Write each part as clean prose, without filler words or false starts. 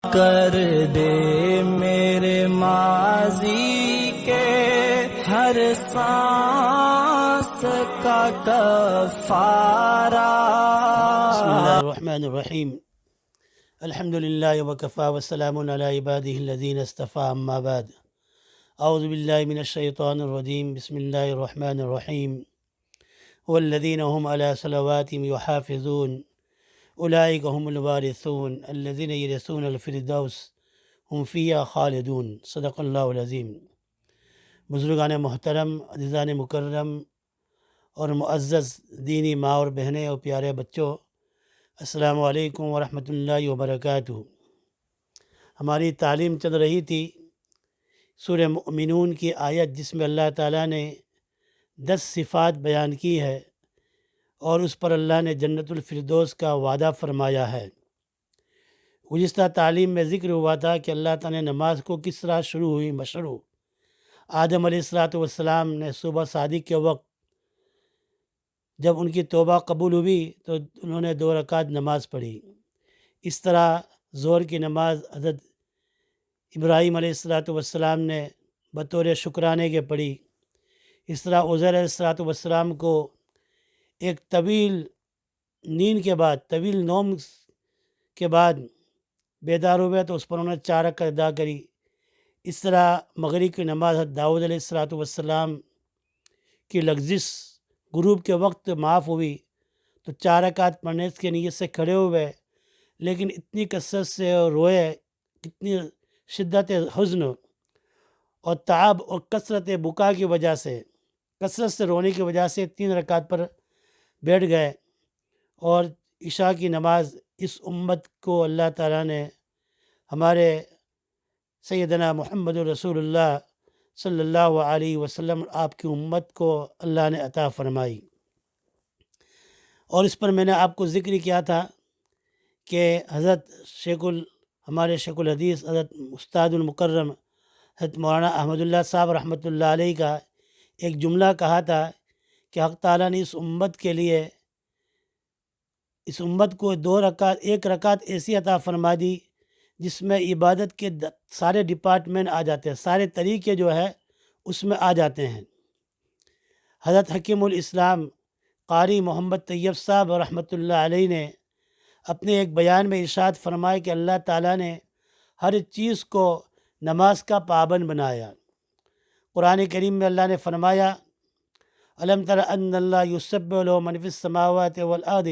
کر دے میرے ماضی کے ہر سانس کا کفارہ۔ بسم اللہ الرحمن الرحیم الحمد للہ وکفی وسلام علی عبادہ الذین اصطفی اما بعد اعوذ باللہ من الشیطان الرجیم بسم اللہ الرحمن الرحیم والذین هم علی صلواتهم یحافظون اولئک هم الوارثون الذین یرثون الفردوس هم فیہا خالدون۔ صدق اللہ العظیم۔ بزرگان محترم، عزیزان مکرم اور معزز دینی ماں اور بہنیں اور پیارے بچوں، السلام علیکم ورحمۃ اللہ وبرکاتہ۔ ہماری تعلیم چل رہی تھی سورہ مؤمنون کی آیت، جس میں اللہ تعالیٰ نے 10 صفات بیان کی ہے اور اس پر اللہ نے جنت الفردوس کا وعدہ فرمایا ہے۔ گزشتہ تعلیم میں ذکر ہوا تھا کہ اللہ تعالیٰ نے نماز کو کس طرح شروع ہوئی مشروع۔ آدم علیہ السلام نے صبح صادق کے وقت جب ان کی توبہ قبول ہوئی تو انہوں نے 2 رکعت نماز پڑھی۔ اس طرح ظہر کی نماز حضرت ابراہیم علیہ السلام نے بطور شکرانے کے پڑھی۔ اس طرح عزیر علیہ السلام کو ایک طویل نیند کے بعد، طویل نوم کے بعد بیدار ہوئے تو اس پر انہوں نے 4 رکعت ادا کری۔ اس طرح مغرب کی نماز حضرت داؤد علیہ السلام کی لغزش غروب کے وقت معاف ہوئی تو 4 رکعت پڑھنے کی نیت سے کھڑے ہوئے، لیکن اتنی کثرت سے روئے، اتنی شدت حزن اور تعب اور کثرت بکا کی وجہ سے، کثرت سے رونے کی وجہ سے 3 رکعت پر بیٹھ گئے۔ اور عشاء کی نماز اس امت کو اللہ تعالیٰ نے، ہمارے سیدنا محمد رسول اللہ صلی اللہ علیہ وسلم، آپ کی امت کو اللہ نے عطا فرمائی۔ اور اس پر میں نے آپ کو ذکر کیا تھا کہ حضرت ہمارے شیخ الحدیث حضرت استاد المکرم حضرت مولانا احمد اللہ صاحب رحمۃ اللہ علیہ کا ایک جملہ کہا تھا کہ حق تعالیٰ نے اس امت کے لیے، اس امت کو 1 رکعت ایسی عطا فرما دی جس میں عبادت کے سارے ڈپارٹمنٹ آ جاتے ہیں، سارے طریقے جو ہے اس میں آ جاتے ہیں۔ حضرت حکیم الاسلام قاری محمد طیب صاحب رحمۃ اللہ علیہ نے اپنے ایک بیان میں ارشاد فرمایا کہ اللہ تعالیٰ نے ہر چیز کو نماز کا پابند بنایا۔ قرآن کریم میں اللہ نے فرمایا، الم تر ان اللہ یسبح لہ من فی السماوات والارض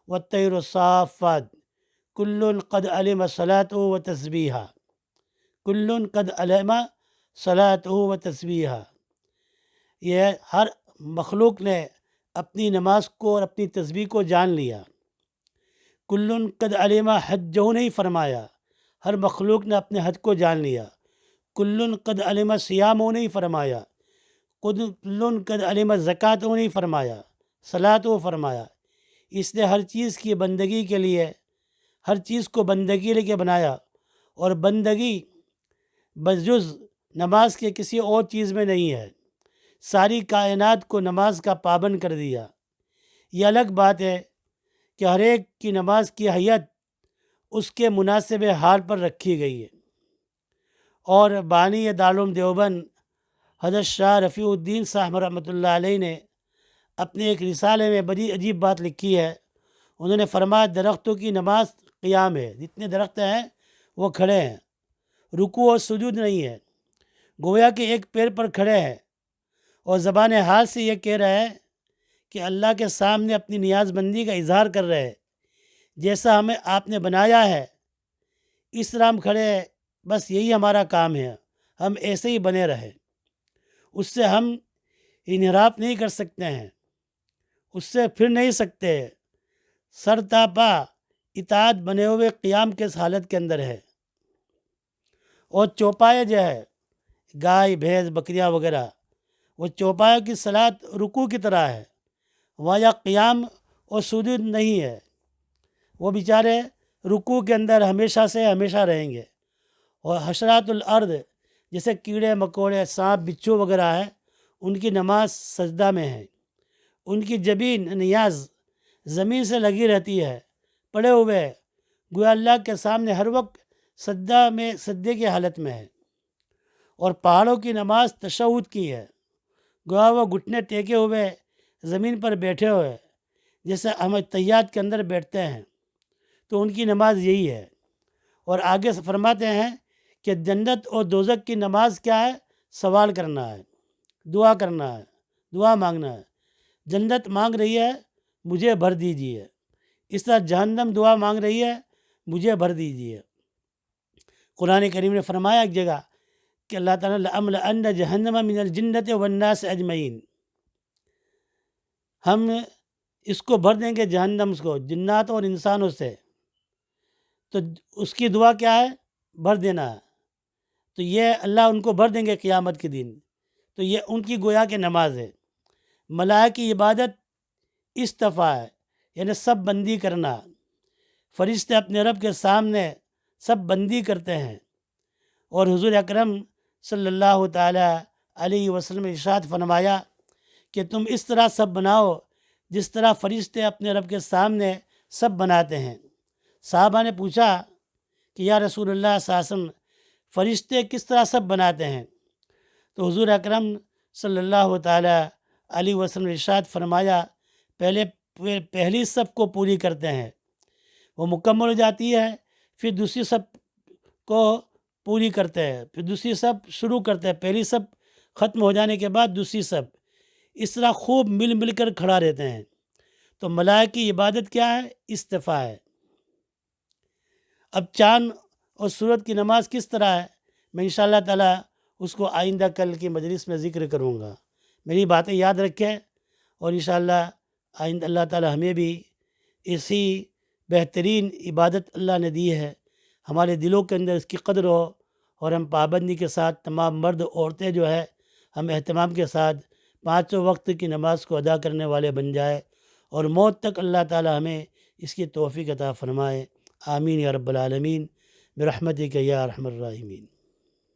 والطیر صافات کل قد علم صلاته وتسبیحہ، کل قد علم صلاته وتسبیحہ۔ یہ ہر مخلوق نے اپنی نماز کو اور اپنی تسبیح کو جان لیا۔ کل قد علم حجہ نہیں فرمایا، ہر مخلوق نے اپنے حج کو جان لیا۔ کل قد علم صیامہ نہیں فرمایا، کل قد علم زکوٰۃ نہیں فرمایا، صلاۃ فرمایا۔ اس نے ہر چیز کی بندگی کے لیے، ہر چیز کو بندگی لے کے بنایا، اور بندگی بجز نماز کے کسی اور چیز میں نہیں ہے۔ ساری کائنات کو نماز کا پابند کر دیا۔ یہ الگ بات ہے کہ ہر ایک کی نماز کی حیت اس کے مناسب حال پر رکھی گئی ہے۔ اور بانی دارالعلوم دیوبند حضرت شاہ رفیع الدین صاحب رحمۃ اللہ علیہ نے اپنے ایک رسالے میں بڑی عجیب بات لکھی ہے۔ انہوں نے فرمایا، درختوں کی نماز قیام ہے، جتنے درخت ہیں وہ کھڑے ہیں، رکوع اور سجود نہیں ہے، گویا کہ ایک پیر پر کھڑے ہیں اور زبان حال سے یہ کہہ رہے ہیں کہ اللہ کے سامنے اپنی نیاز بندی کا اظہار کر رہے ہیں، جیسا ہمیں آپ نے بنایا ہے اس طرح ہم کھڑے ہیں، بس یہی ہمارا کام ہے، ہم ایسے ہی بنے رہے، اس سے ہم انحراف نہیں کر سکتے ہیں، اس سے پھر نہیں سکتے، سر تا پا اطاعت بنے ہوئے قیام کے حالت کے اندر ہے۔ اور چوپائے جو ہے، گائے بھینس بکریاں وغیرہ، وہ چوپایوں کی صلاۃ رکوع کی طرح ہے، وہاں یا قیام اور سجود نہیں ہے، وہ بیچارے رکوع کے اندر ہمیشہ سے ہمیشہ رہیں گے۔ اور حشرات الارض جیسے کیڑے مکوڑے، سانپ بچھو وغیرہ ہیں، ان کی نماز سجدہ میں ہے، ان کی جبین نیاز زمین سے لگی رہتی ہے، پڑے ہوئے، گویا اللہ کے سامنے ہر وقت سجدے کی حالت میں ہے، اور پہاڑوں کی نماز تشہد کی ہے، گویا وہ گھٹنے ٹیکے ہوئے زمین پر بیٹھے ہوئے، جیسے ہم تحیات کے اندر بیٹھتے ہیں، تو ان کی نماز یہی ہے۔ اور آگے سے فرماتے ہیں کہ جنت اور دوزخ کی نماز کیا ہے؟ سوال کرنا ہے، دعا کرنا ہے، دعا مانگنا ہے۔ جنت مانگ رہی ہے مجھے بھر دیجیے، اس طرح جہنم دعا مانگ رہی ہے مجھے بھر دیجیے۔ قرآن کریم نے فرمایا ایک جگہ کہ اللہ تعالیٰ لَأَمْلَأَنَّ جَهَنَّمَ مِنَ الْجِنَّةِ وَالنَّاسِ أَجْمَعِينَ، ہم اس کو بھر دیں گے جہنم کو جنات اور انسانوں سے۔ تو اس کی دعا کیا ہے؟ بھر دینا ہے۔ تو یہ اللہ ان کو بھر دیں گے قیامت کے دن۔ تو یہ ان کی گویا کہ نماز ہے۔ ملائکہ کی عبادت استفاء ہے، یعنی سب بندی کرنا۔ فرشتے اپنے رب کے سامنے سب بندی کرتے ہیں، اور حضور اکرم صلی اللہ تعالیٰ علیہ وسلم ارشاد فرمایا کہ تم اس طرح سب بناؤ جس طرح فرشتے اپنے رب کے سامنے سب بناتے ہیں۔ صحابہ نے پوچھا کہ یا رسول اللہ صلی اللہ علیہ وسلم فرشتے کس طرح سب بناتے ہیں؟ تو حضور اکرم صلی اللہ تعالیٰ علیہ وسلم ارشاد فرمایا پہلی سب کو پوری کرتے ہیں، وہ مکمل ہو جاتی ہے، پھر دوسری سب کو پوری کرتے ہیں، پھر دوسری سب شروع کرتے ہیں، پہلی سب ختم ہو جانے کے بعد دوسری سب، اس طرح خوب مل مل کر کھڑا رہتے ہیں۔ تو ملائکہ کی عبادت کیا ہے؟ استفاء ہے۔ اب چاند اور سورج کی نماز کس طرح ہے؟ میں انشاءاللہ تعالیٰ اس کو آئندہ کل کی مجلس میں ذکر کروں گا۔ میری باتیں یاد رکھیں، اور انشاءاللہ آئندہ اللہ تعالیٰ ہمیں بھی اسی بہترین عبادت اللہ نے دی ہے، ہمارے دلوں کے اندر اس کی قدر ہو، اور ہم پابندی کے ساتھ تمام مرد عورتیں جو ہے ہم اہتمام کے ساتھ 5 وقت کی نماز کو ادا کرنے والے بن جائے، اور موت تک اللہ تعالیٰ ہمیں اس کی توفیق عطا فرمائے۔ آمین یا رب العالمین برحمتک یا ارحم الراحمین۔